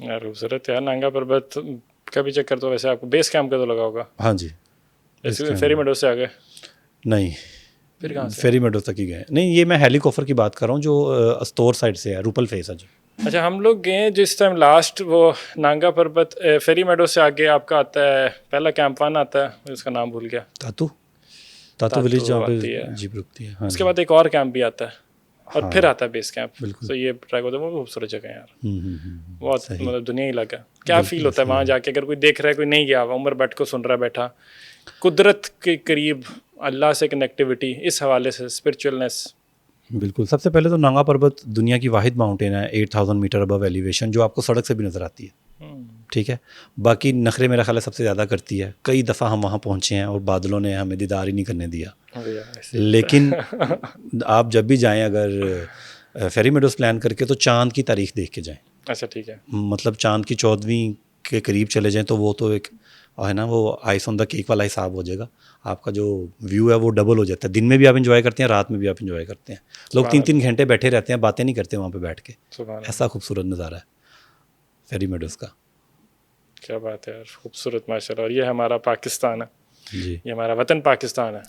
یار خوبصورت ہے یار نانگا پربت. کبھی چکر تو ویسے آپ کو بیس کیمپ کا تو لگا ہوگا. ہاں جی. جیسے فیری میڈو سے آ گئے؟ نہیں, پھر کہاں سے؟ فیری میڈو تک ہی گئے. نہیں, یہ میں ہیلی کوفر کی بات کر رہا ہوں جو استور سائڈ سے ہے, روپل فیس ہے جی. اچھا ہم لوگ گئے جس ٹائم لاسٹ وہ نانگا پربت فیری میڈو سے آگے آپ کا آتا ہے پہلا کیمپ 1 آتا ہے, اس کا نام بھول گیا. تاتو ولیج جہاں پہ آتی ہے. جیپ رکتی ہے. اس کے بعد ایک اور کیمپ بھی آتا ہے اور پھر آتا ہے بیس کیمپ. بالکل. تو یہ ٹریک ہوتا ہے, وہ خوبصورت جگہ ہے یار, بہت صحیح. مطلب دنیا ہی لگا. کیا فیل ہوتا ہے وہاں جا کے اگر کوئی دیکھ رہا ہے, کوئی نہیں گیا ہوا, عمر بیٹھ کو سن رہا ہے بیٹھا, قدرت کے قریب, اللہ سے کنیکٹیوٹی, اس حوالے سے اسپرچوئلنس. بالکل. سب سے پہلے تو نانگا پربت دنیا کی واحد ماؤنٹین ہے 8000 میٹر ابو ایلیویشن, جو آپ کو سڑک سے بھی نظر آتی ہے. ٹھیک ہے. باقی نخرے میرا خیال ہے سب سے زیادہ کرتی ہے. کئی دفعہ ہم وہاں پہنچے ہیں اور بادلوں نے ہمیں دیدار ہی نہیں کرنے دیا. لیکن آپ جب بھی جائیں اگر فیری میڈوز پلان کر کے, تو چاند کی تاریخ دیکھ کے جائیں. اچھا ٹھیک ہے. مطلب چاند کی 14ویں کے قریب چلے جائیں تو وہ تو ایک ہے نا, وہ آئس آن دا کیک والا حساب ہو جائے گا. آپ کا جو ویو ہے وہ ڈبل ہو جاتا ہے. دن میں بھی آپ انجوائے کرتے ہیں, رات میں بھی آپ انجوائے کرتے ہیں. لوگ 3-3 گھنٹے بیٹھے رہتے ہیں, باتیں نہیں کرتے وہاں پہ بیٹھ کے. ایسا خوبصورت نظارہ ہے فیری میڈوز کا. کیا بات ہے یار, خوبصورت ماشاء اللہ. اور یہ ہمارا پاکستان ہے جی, یہ ہمارا وطن پاکستان ہے.